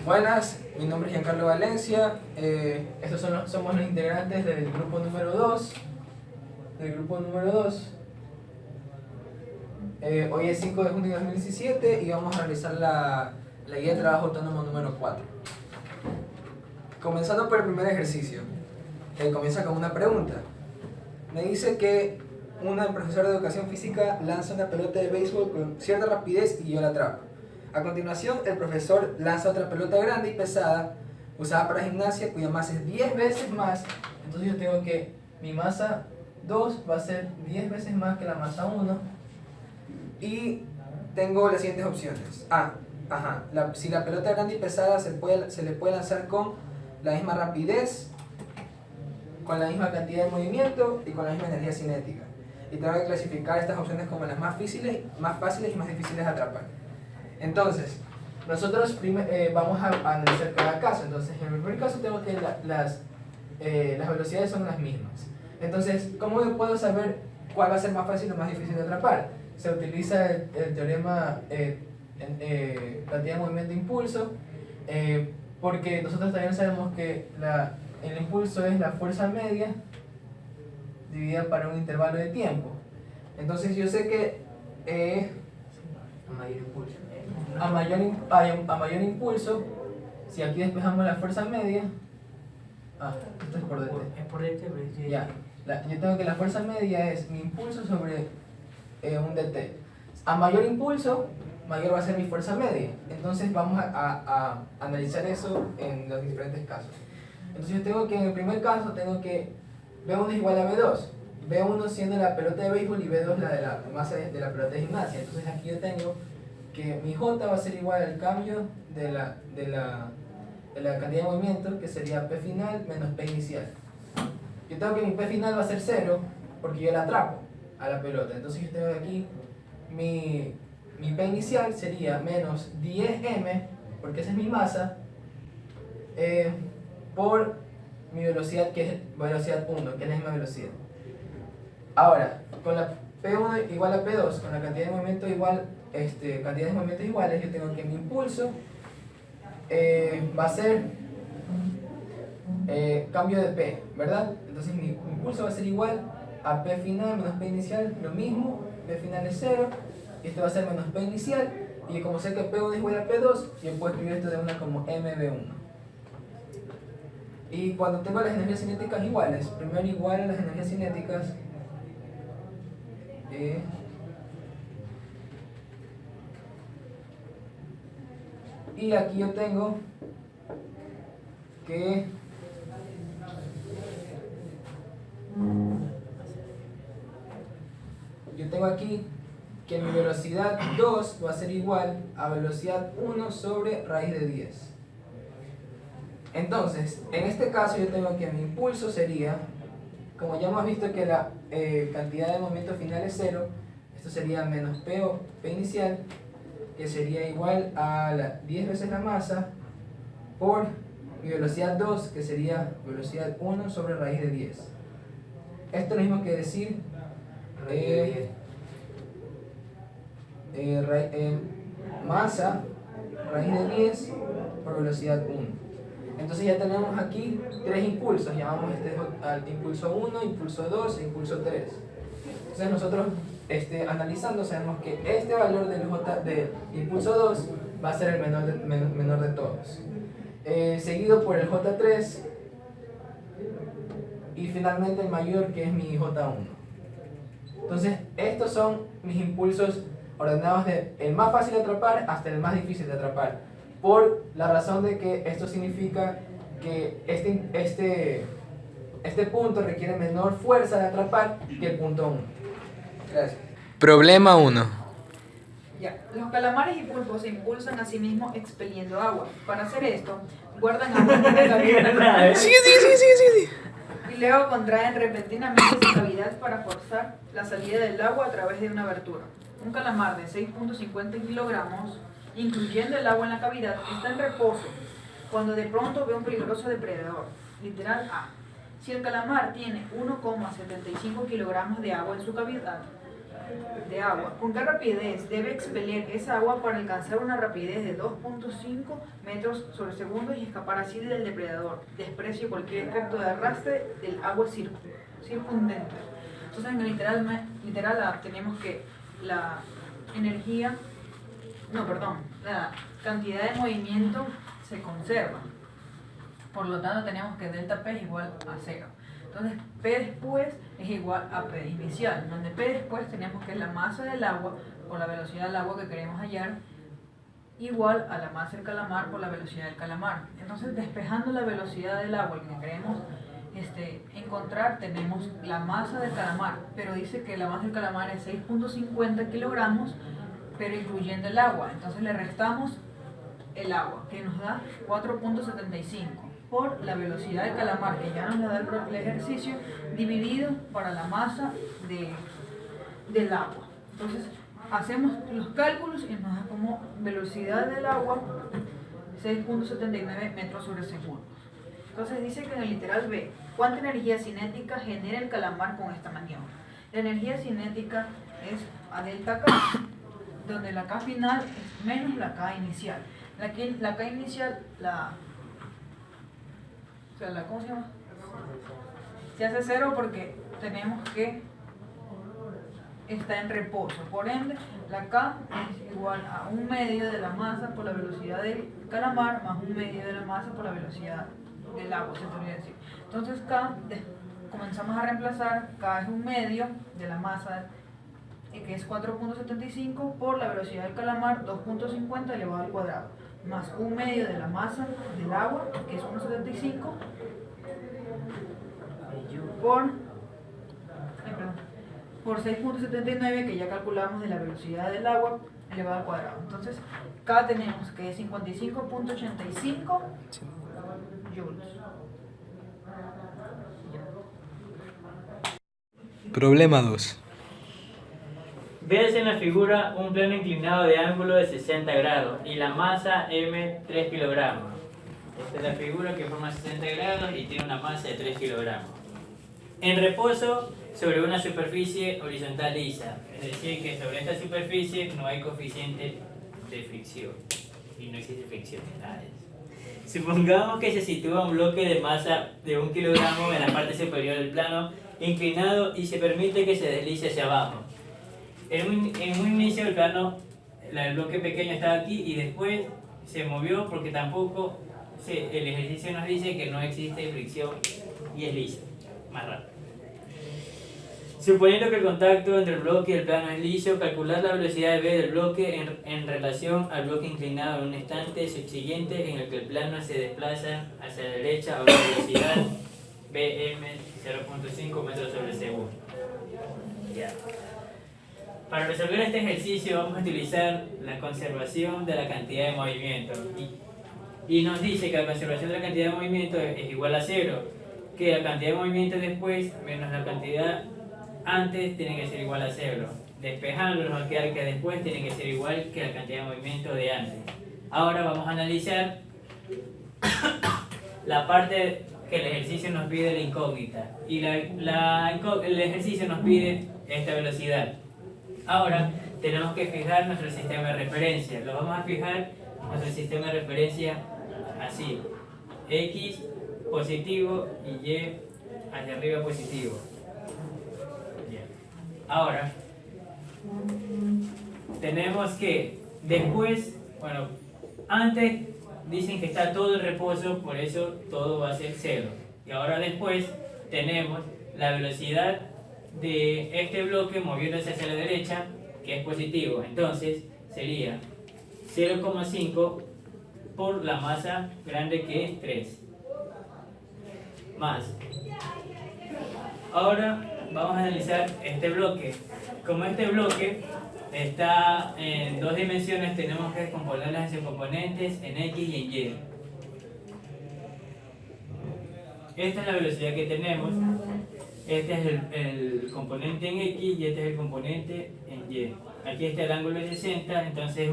Buenas, mi nombre es Giancarlo Valencia. Estos somos los integrantes del grupo número 2. Hoy es 5 de junio de 2017 y vamos a realizar la guía de trabajo autónomo número 4. Comenzando por el primer ejercicio. Comienza con una pregunta. Me dice que una profesora de educación física lanza una pelota de béisbol con cierta rapidez y yo la atrapo. A continuación, el profesor lanza otra pelota grande y pesada, usada para gimnasia, cuya masa es 10 veces más. Entonces yo tengo que mi masa 2 va a ser 10 veces más que la masa 1. Y tengo las siguientes opciones. Si la pelota grande y pesada se le puede lanzar con la misma rapidez, con la misma cantidad de movimiento y con la misma energía cinética. Y tengo que clasificar estas opciones como las más fáciles y más difíciles de atrapar. Entonces, nosotros vamos a analizar cada caso. Entonces, en el primer caso tengo que las velocidades son las mismas. Entonces, ¿cómo puedo saber cuál va a ser más fácil o más difícil de atrapar? Se utiliza el teorema cantidad de movimiento e impulso, porque nosotros también sabemos que el impulso es la fuerza media dividida para un intervalo de tiempo. Entonces yo sé que a mayor impulso, si aquí despejamos la fuerza media, esto es por dt. Ya, yo tengo que la fuerza media es mi impulso sobre un dt. A mayor impulso, mayor va a ser mi fuerza media. Entonces vamos a analizar eso en los diferentes casos. Entonces yo tengo que en el primer caso tengo que B1 es igual a B2. B1 siendo la pelota de béisbol y B2 la de la masa de la pelota de gimnasia. Entonces aquí yo tengo que mi J va a ser igual al cambio de la cantidad de movimiento, que sería P final menos P inicial. Yo tengo que mi P final va a ser 0 porque yo la atrapo a la pelota. Entonces yo tengo aquí mi P inicial sería menos 10m, porque esa es mi masa, por mi velocidad, que es velocidad 1, que es la misma velocidad. Ahora, con la P1 igual a P2, con la cantidad de movimientos iguales, yo tengo que mi impulso va a ser cambio de P, ¿verdad? Entonces mi impulso va a ser igual a P final menos P inicial, lo mismo, P final es 0, y esto va a ser menos P inicial, y como sé que P1 es igual a P2, yo puedo escribir esto de una como MB1. Y cuando tengo las energías cinéticas iguales, primero igual a las energías cinéticas, y aquí yo tengo que mi velocidad 2 va a ser igual a velocidad 1 sobre raíz de 10. Entonces, en este caso yo tengo que mi impulso sería, como ya hemos visto que la cantidad de movimiento final es 0, esto sería menos P inicial, que sería igual a 10 veces la masa, por mi velocidad 2, que sería velocidad 1 sobre raíz de 10. Esto es lo mismo que decir masa raíz de 10 por velocidad 1. Entonces ya tenemos aquí tres impulsos, llamamos al impulso 1, impulso 2 e impulso 3. Entonces nosotros analizando sabemos que este valor del impulso 2 va a ser el menor de todos, seguido por el J3 y finalmente el mayor, que es mi J1. Entonces estos son mis impulsos ordenados de el más fácil de atrapar hasta el más difícil de atrapar, por la razón de que esto significa que este punto requiere menor fuerza de atrapar que el punto 1. Gracias. Problema 1. Ya. Los calamares y pulpos se impulsan a sí mismos expeliendo agua. Para hacer esto, guardan agua en una cavidad. Sí. Y luego contraen repentinamente su cavidad para forzar la salida del agua a través de una abertura. Un calamar de 6.50 kilogramos, incluyendo el agua en la cavidad, está en reposo cuando de pronto ve un peligroso depredador, literal A. Si el calamar tiene 1,75 kilogramos de agua en su cavidad, de agua. ¿Con qué rapidez debe expeler esa agua para alcanzar una rapidez de 2.5 metros sobre segundo y escapar así del depredador? Desprecio cualquier efecto de arrastre del agua circundante. Entonces, en el literal tenemos que la energía, la cantidad de movimiento se conserva. Por lo tanto, tenemos que delta P es igual a 0. Entonces, P después es igual a P inicial, donde P después tenemos que es la masa del agua por la velocidad del agua que queremos hallar, igual a la masa del calamar por la velocidad del calamar. Entonces, despejando la velocidad del agua que queremos encontrar, tenemos la masa del calamar, pero dice que la masa del calamar es 6.50 kilogramos, pero incluyendo el agua. Entonces, le restamos el agua, que nos da 4.75 por la velocidad del calamar, que ya nos la da el ejercicio, dividido para la masa del agua. Entonces, hacemos los cálculos y nos da como velocidad del agua 6.79 metros sobre segundo. Entonces dice que en el literal B, ¿cuánta energía cinética genera el calamar con esta maniobra? La energía cinética es a delta K, donde la K final es menos la K inicial. La K inicial, ¿cómo se llama? Se hace cero porque tenemos que está en reposo. Por ende, la K es igual a 1/2 de la masa por la velocidad del calamar más 1/2 de la masa por la velocidad del agua, se podría decir. Entonces comenzamos a reemplazar, K es 1/2 de la masa, que es 4.75 por la velocidad del calamar, 2.50 elevado al cuadrado, más 1/2 de la masa del agua, que es 1.75, por 6.79, que ya calculamos de la velocidad del agua elevado al cuadrado. Entonces, acá tenemos que es 55.85 joules. Problema 2. Ves en la figura un plano inclinado de ángulo de 60 grados y la masa M 3 kilogramos. Esta es la figura que forma 60 grados y tiene una masa de 3 kilogramos. En reposo sobre una superficie horizontal lisa, es decir, que sobre esta superficie no hay coeficiente de fricción y no existe fricción, nada de eso. Supongamos que se sitúa un bloque de masa de 1 kilogramo en la parte superior del plano inclinado y se permite que se deslice hacia abajo. En un inicio del plano, el bloque pequeño estaba aquí y después se movió porque tampoco el ejercicio nos dice que no existe fricción y es liso, más rápido. Suponiendo que el contacto entre el bloque y el plano es liso, calcular la velocidad de V del bloque en relación al bloque inclinado en un instante subsiguiente en el que el plano se desplaza hacia la derecha a una velocidad Vm 0.5 metros sobre segundo. Ya. Para resolver este ejercicio vamos a utilizar la conservación de la cantidad de movimiento y nos dice que la conservación de la cantidad de movimiento es igual a 0, que la cantidad de movimiento después menos la cantidad antes tiene que ser igual a 0. Despejando nos va a quedar que después tiene que ser igual que la cantidad de movimiento de antes. Ahora vamos a analizar la parte que el ejercicio nos pide la incógnita y el ejercicio nos pide esta velocidad. Ahora tenemos que fijar nuestro sistema de referencia. Lo vamos a fijar nuestro sistema de referencia así: X positivo y Y hacia arriba positivo. Bien. Ahora tenemos que después, antes dicen que está todo en reposo, por eso todo va a ser 0. Y ahora después tenemos la velocidad de este bloque moviéndose hacia la derecha, que es positivo. Entonces sería 0,5 por la masa grande, que es 3. Más. Ahora vamos a analizar este bloque. Como este bloque está en 2 dimensiones, tenemos que descomponerlas en componentes en X y en Y. Esta es la velocidad que tenemos. Este es el componente en X y este es el componente en Y. Aquí está el ángulo de 60, entonces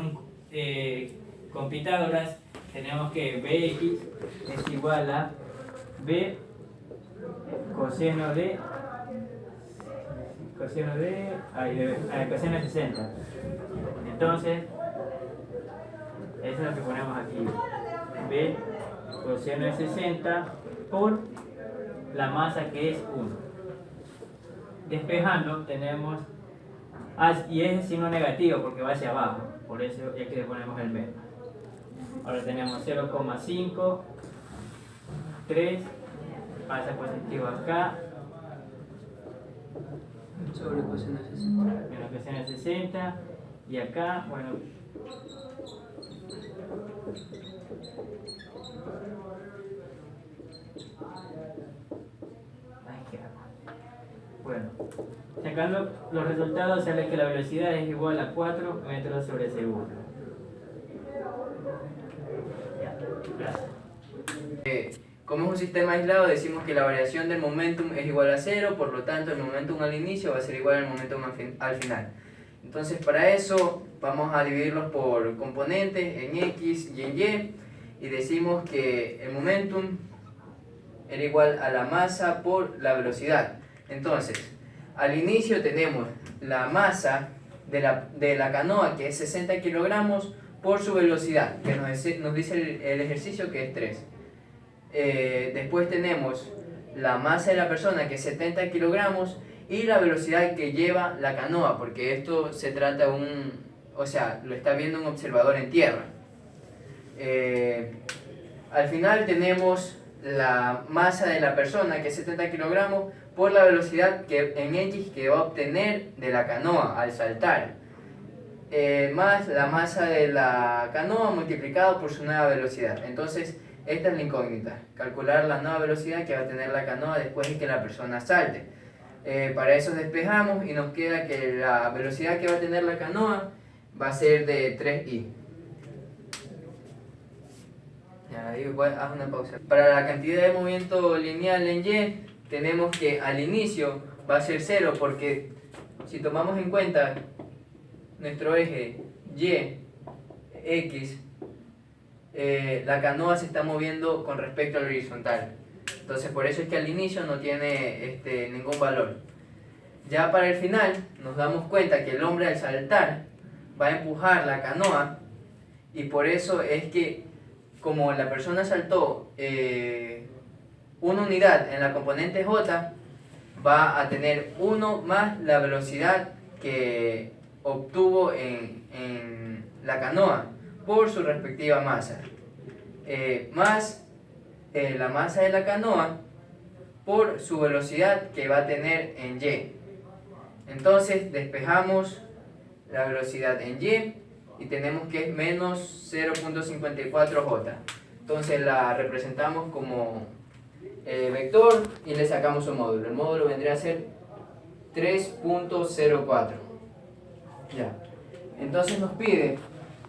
con Pitágoras tenemos que Bx es igual a B coseno de coseno de, coseno de 60. Entonces, eso es lo que ponemos aquí. B coseno de 60 por la masa que es 1. Despejando tenemos, y es signo negativo porque va hacia abajo, por eso es que le ponemos el menos. Ahora tenemos 0,5, 3, pasa positivo acá, Sobre coseno de 60. menos coseno de 60, y acá, bueno, bueno, sacando los resultados sale que la velocidad es igual a 4 metros sobre segundo. Ya, gracias. Como es un sistema aislado, decimos que la variación del momentum es igual a 0, por lo tanto el momentum al inicio va a ser igual al momentum al final. Entonces para eso vamos a dividirlos por componentes en X y en Y, y decimos que el momentum era igual a la masa por la velocidad. Entonces, al inicio tenemos la masa de la canoa, que es 60 kilogramos, por su velocidad, que nos dice el ejercicio, que es 3. Después tenemos la masa de la persona, que es 70 kilogramos, y la velocidad que lleva la canoa, porque esto se trata lo está viendo un observador en tierra. Al final tenemos la masa de la persona, que es 70 kilogramos, por la velocidad en X que va a obtener de la canoa al saltar, más la masa de la canoa multiplicado por su nueva velocidad. Entonces, esta es la incógnita: calcular la nueva velocidad que va a tener la canoa después de que la persona salte. Para eso despejamos y nos queda que la velocidad que va a tener la canoa va a ser de 3i. Ya, ahí haz una pausa. Para la cantidad de movimiento lineal en Y, tenemos que al inicio va a ser 0, porque si tomamos en cuenta nuestro eje Y, X, la canoa se está moviendo con respecto al horizontal. Entonces por eso es que al inicio no tiene ningún valor. Ya para el final nos damos cuenta que el hombre al saltar va a empujar la canoa, y por eso es que como la persona saltó una unidad en la componente J, va a tener 1 más la velocidad que obtuvo en la canoa por su respectiva masa, más la masa de la canoa por su velocidad que va a tener en Y. Entonces despejamos la velocidad en Y y tenemos que es menos 0.54 J. Entonces la representamos como vector y le sacamos un módulo. El módulo vendría a ser 3.04. Ya. Entonces nos pide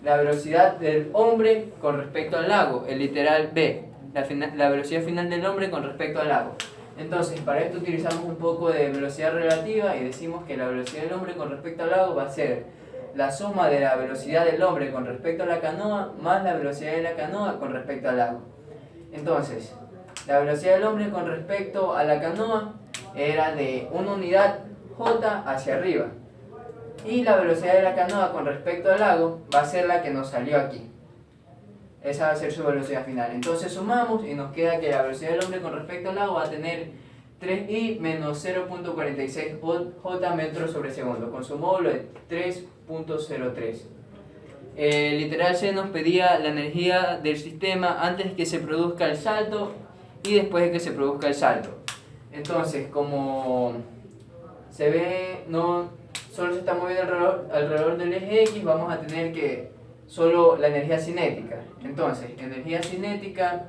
la velocidad del hombre con respecto al lago, el literal B, la velocidad final del hombre con respecto al lago. Entonces, para esto utilizamos un poco de velocidad relativa y decimos que la velocidad del hombre con respecto al lago va a ser la suma de la velocidad del hombre con respecto a la canoa más la velocidad de la canoa con respecto al lago. Entonces, la velocidad del hombre con respecto a la canoa era de una unidad J hacia arriba, y la velocidad de la canoa con respecto al lago va a ser la que nos salió aquí. Esa va a ser su velocidad final. Entonces sumamos y nos queda que la velocidad del hombre con respecto al lago va a tener 3i menos 0.46 j metros sobre segundo, con su módulo de 3.03. Literal C nos pedía la energía del sistema antes que se produzca el salto y después de que se produzca el salto. Entonces, como se ve, no solo se está moviendo alrededor del eje X, vamos a tener que solo la energía cinética. Entonces, energía cinética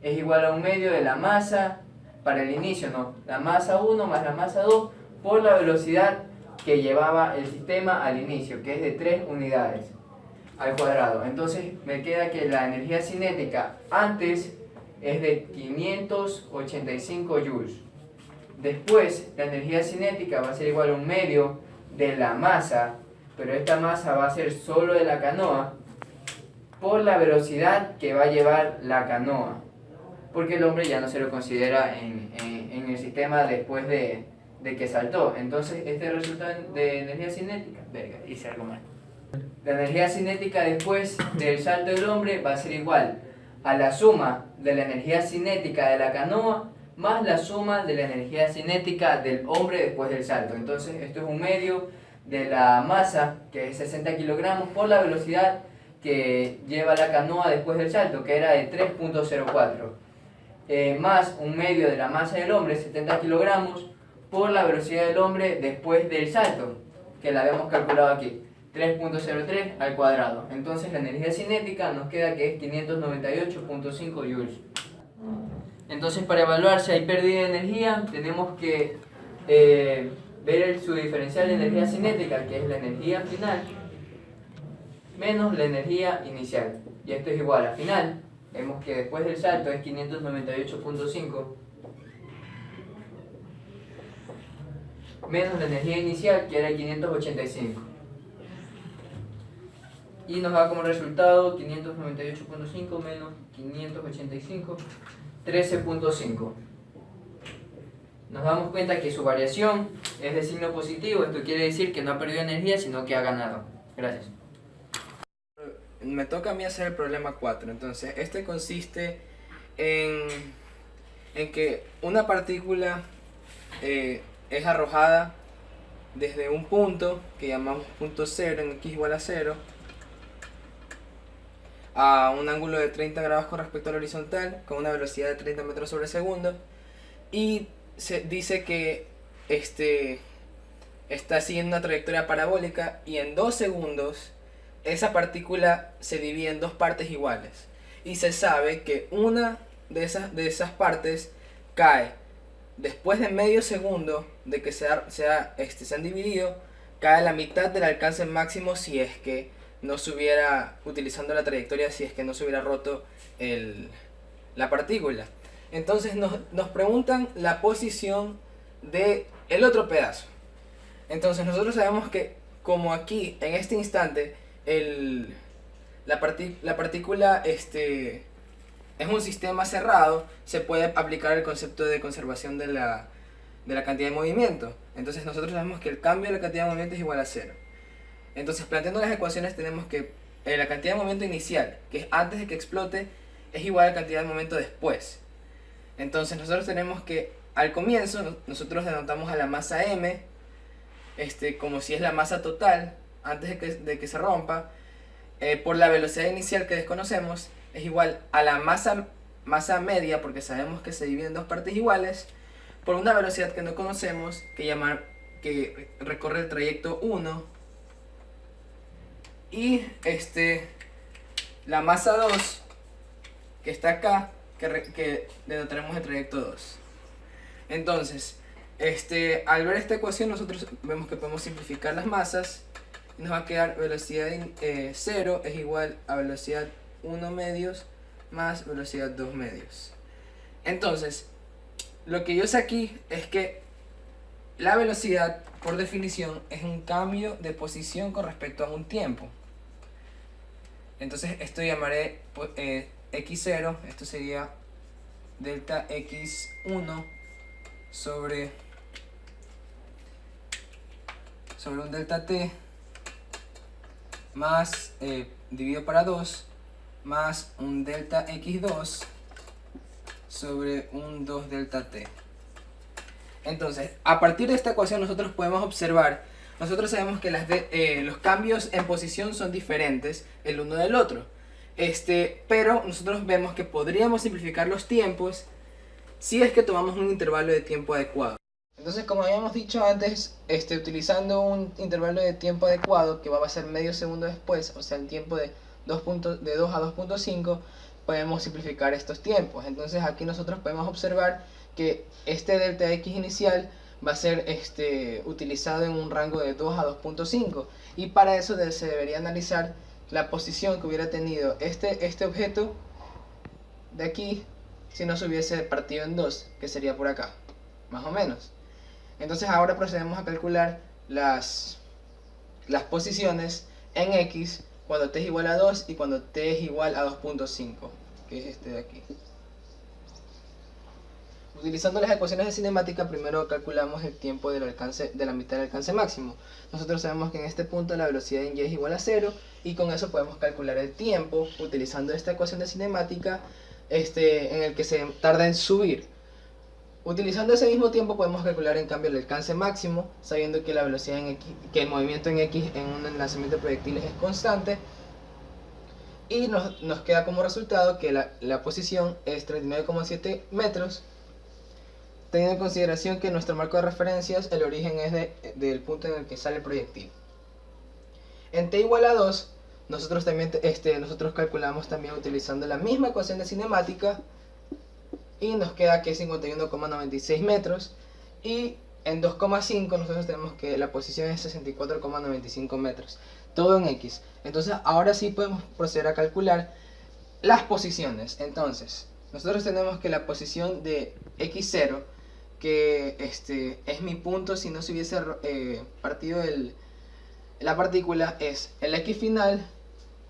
es igual a un medio de la masa para el inicio, ¿no? La masa 1 más la masa 2 por la velocidad que llevaba el sistema al inicio, que es de 3 unidades al cuadrado. Entonces me queda que la energía cinética antes es de 585 joules. Después la energía cinética va a ser igual a un medio de la masa, pero esta masa va a ser solo de la canoa, por la velocidad que va a llevar la canoa, porque el hombre ya no se lo considera en el sistema después de de que saltó. Entonces este resultado de energía cinética, verga, hice algo mal. La energía cinética después del salto del hombre va a ser igual a la suma de la energía cinética de la canoa más la suma de la energía cinética del hombre después del salto. Entonces esto es un medio de la masa, que es 60 kilogramos, por la velocidad que lleva la canoa después del salto, que era de 3.04. Más un medio de la masa del hombre, 70 kilogramos, por la velocidad del hombre después del salto, que la habíamos calculado aquí, 3.03 al cuadrado. Entonces la energía cinética nos queda que es 598.5 joules. Entonces para evaluar si hay pérdida de energía, tenemos que ver su diferencial de energía cinética, que es la energía final, menos la energía inicial. Y esto es igual a final. Vemos que después del salto es 598.5 menos la energía inicial, que era 585. Y nos da como resultado 598.5 menos 585, 13.5. Nos damos cuenta que su variación es de signo positivo. Esto quiere decir que no ha perdido energía, sino que ha ganado. Gracias. Me toca a mí hacer el problema 4. Entonces, este consiste en que una partícula es arrojada desde un punto que llamamos punto 0 en x igual a 0 a un ángulo de 30 grados con respecto al horizontal con una velocidad de 30 metros sobre segundo, y se dice que está siguiendo una trayectoria parabólica, y en 2 segundos esa partícula se divide en dos partes iguales, y se sabe que una de esas partes cae después de medio segundo de que se han dividido, cae a la mitad del alcance máximo si es que no se hubiera, utilizando la trayectoria, si es que no se hubiera roto la partícula. Entonces nos preguntan la posición del otro pedazo. Entonces nosotros sabemos que como aquí en este instante la partícula es un sistema cerrado, se puede aplicar el concepto de conservación de la cantidad de movimiento. Entonces nosotros sabemos que el cambio de la cantidad de movimiento es igual a 0. Entonces, planteando las ecuaciones, tenemos que la cantidad de momento inicial, que es antes de que explote, es igual a la cantidad de momento después. Entonces nosotros tenemos que al comienzo nosotros denotamos a la masa m como si es la masa total antes de que se rompa, por la velocidad inicial que desconocemos, es igual a la masa media, porque sabemos que se divide en dos partes iguales, por una velocidad que no conocemos, que recorre el trayecto 1, y la masa 2 que está acá, que denotaremos el trayecto 2. Entonces, al ver esta ecuación nosotros vemos que podemos simplificar las masas y nos va a quedar velocidad 0 es igual a velocidad 1 medios más velocidad 2 medios. Entonces, lo que yo sé aquí es que la velocidad, por definición, es un cambio de posición con respecto a un tiempo. Entonces esto llamaré x0, esto sería delta x1 sobre un delta t más dividido para 2 más un delta x2 sobre un 2 delta t. Entonces, a partir de esta ecuación nosotros podemos observar, nosotros sabemos que los cambios en posición son diferentes el uno del otro, pero nosotros vemos que podríamos simplificar los tiempos si es que tomamos un intervalo de tiempo adecuado. Entonces, como habíamos dicho antes, utilizando un intervalo de tiempo adecuado que va a ser medio segundo después, o sea el tiempo de 2 a 2.5, podemos simplificar estos tiempos. Entonces aquí nosotros podemos observar que este delta x inicial va a ser utilizado en un rango de 2 a 2.5, y para eso se debería analizar la posición que hubiera tenido este objeto de aquí si no se hubiese partido en dos, que sería por acá, más o menos. Entonces ahora procedemos a calcular las posiciones en x cuando t es igual a 2 y cuando t es igual a 2.5, que es este de aquí. Utilizando las ecuaciones de cinemática, primero calculamos el tiempo del alcance, de la mitad del alcance máximo. Nosotros sabemos que en este punto la velocidad en y es igual a 0, y con eso podemos calcular el tiempo utilizando esta ecuación de cinemática en el que se tarda en subir. Utilizando ese mismo tiempo podemos calcular en cambio el alcance máximo, sabiendo que la velocidad en X, que el movimiento en X en un lanzamiento de proyectiles es constante. Y nos queda como resultado que la posición es 39,7 metros, teniendo en consideración que nuestro marco de referencias, el origen es del punto en el que sale el proyectil. En t igual a 2, nosotros calculamos también utilizando la misma ecuación de cinemática, y nos queda que es 51,96 metros, y en 2,5 nosotros tenemos que la posición es 64,95 metros, todo en X. Entonces ahora sí podemos proceder a calcular las posiciones. Entonces nosotros tenemos que la posición de X0, que es mi punto si no se hubiese partido la partícula, es el X final,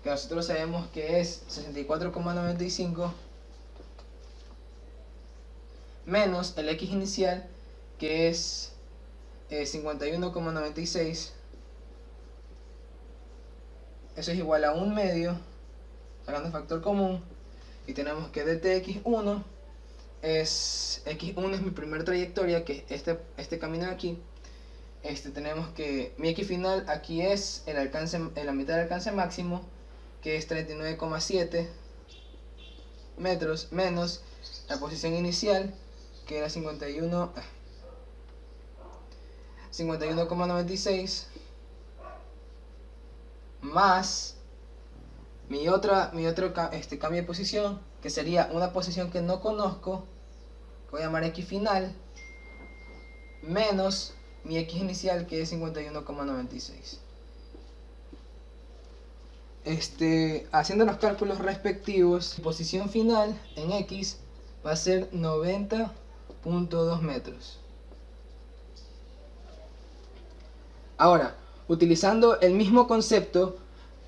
que nosotros sabemos que es 64,95, menos el X inicial, que es 51,96. Eso es igual a 1 medio, sacando factor común, y tenemos que dtx1 x1 es mi primera trayectoria, que es este camino de aquí. Tenemos que mi X final aquí es el alcance, en la mitad del alcance máximo, que es 39,7 metros, menos la posición inicial, que era 51,96, más mi otro cambio de posición, que sería una posición que no conozco, que voy a llamar X final, menos mi X inicial, que es 51,96. Haciendo los cálculos respectivos, mi posición final en X va a ser 90,2 metros. Ahora, utilizando el mismo concepto,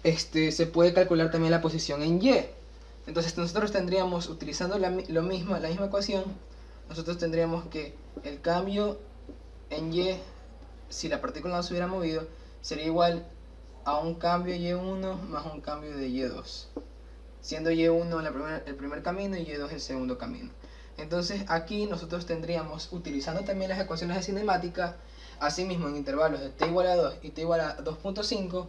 se puede calcular también la posición en Y. Entonces nosotros tendríamos, utilizando la misma ecuación, nosotros tendríamos que el cambio en Y, si la partícula no se hubiera movido, sería igual a un cambio de Y1 más un cambio de Y2, siendo Y1 el primer camino y Y2 el segundo camino. Entonces aquí nosotros tendríamos, utilizando también las ecuaciones de cinemática, asimismo en intervalos de t igual a 2 y t igual a 2.5,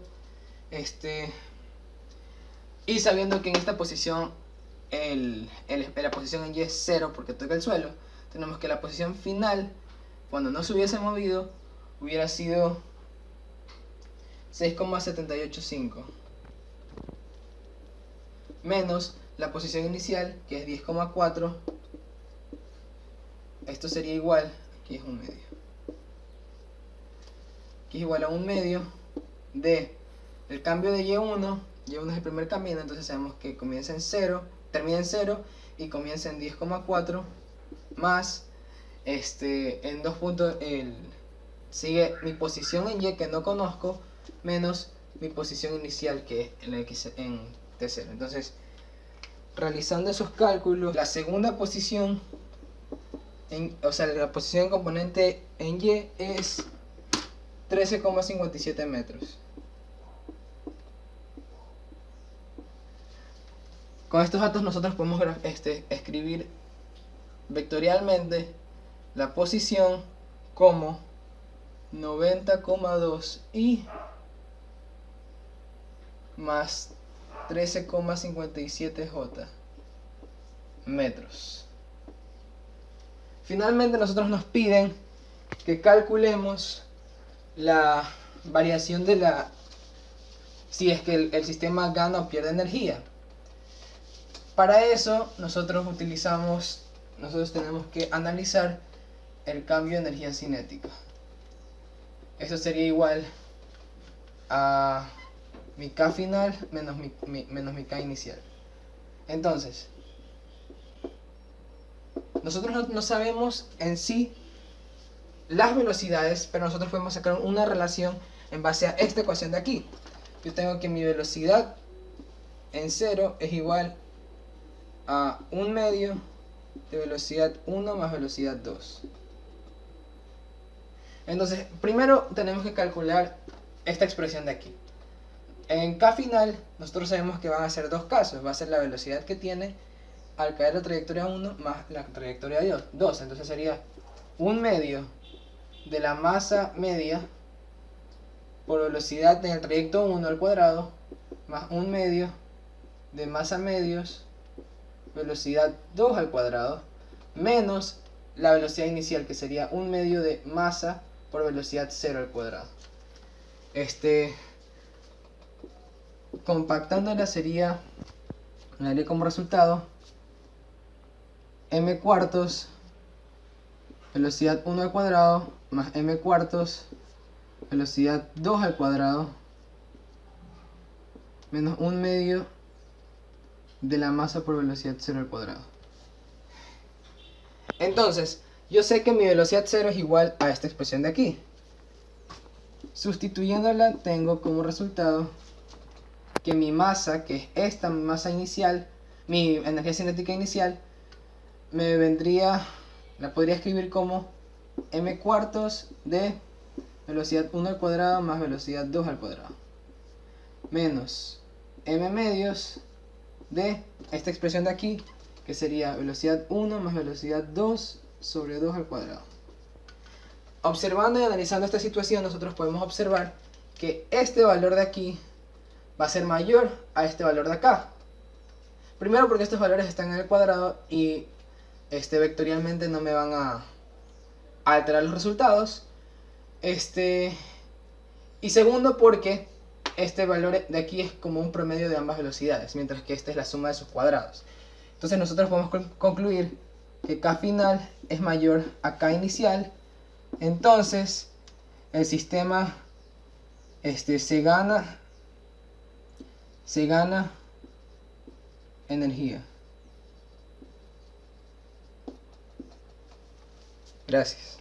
y sabiendo que en esta posición la posición en Y es 0 porque toca el suelo, tenemos que la posición final, cuando no se hubiese movido, hubiera sido 6,785, menos la posición inicial, que es 10,4. Esto sería igual, aquí es 1 medio, aquí es igual a 1 medio de el cambio de Y1 es el primer camino, entonces sabemos que comienza en 0, termina en 0 y comienza en 10,4, más en 2 puntos sigue mi posición en Y que no conozco, menos mi posición inicial, que es en T0. Entonces, realizando esos cálculos, la segunda posición, la posición componente en Y es 13,57 metros. Con estos datos nosotros podemos escribir vectorialmente la posición como 90,2 y más 13,57 J metros. Finalmente nosotros nos piden que calculemos la variación si es que el sistema gana o pierde energía. Para eso nosotros tenemos que analizar el cambio de energía cinética. Eso sería igual a mi K final menos mi K inicial. Entonces, nosotros no sabemos en sí las velocidades, pero nosotros podemos sacar una relación en base a esta ecuación de aquí. Yo tengo que mi velocidad en 0 es igual a 1 medio de velocidad 1 más velocidad 2. Entonces, primero tenemos que calcular esta expresión de aquí. En K final, nosotros sabemos que van a ser dos casos. Va a ser la velocidad que tiene al caer la trayectoria 1 más la trayectoria 2. Entonces sería 1/2 de la masa media por velocidad en el trayecto 1 al cuadrado más 1/2 de masa medios velocidad 2 al cuadrado menos la velocidad inicial, que sería 1/2 de masa por velocidad 0 al cuadrado. Compactándola sería, me daría como resultado m cuartos velocidad 1 al cuadrado más m cuartos velocidad 2 al cuadrado menos 1/2 de la masa por velocidad 0 al cuadrado. Entonces, yo sé que mi velocidad 0 es igual a esta expresión de aquí. Sustituyéndola tengo como resultado que mi masa, que es esta masa inicial, mi energía cinética inicial, la podría escribir como m cuartos de velocidad 1 al cuadrado más velocidad 2 al cuadrado menos m medios de esta expresión de aquí, que sería velocidad 1 más velocidad 2 sobre 2 al cuadrado. Observando y analizando esta situación, nosotros podemos observar que este valor de aquí va a ser mayor a este valor de acá. Primero porque estos valores están en el cuadrado y vectorialmente no me van a alterar los resultados. Y segundo porque este valor de aquí es como un promedio de ambas velocidades, mientras que esta es la suma de sus cuadrados. Entonces nosotros podemos concluir que K final es mayor a K inicial. Entonces el sistema se gana energía. Gracias.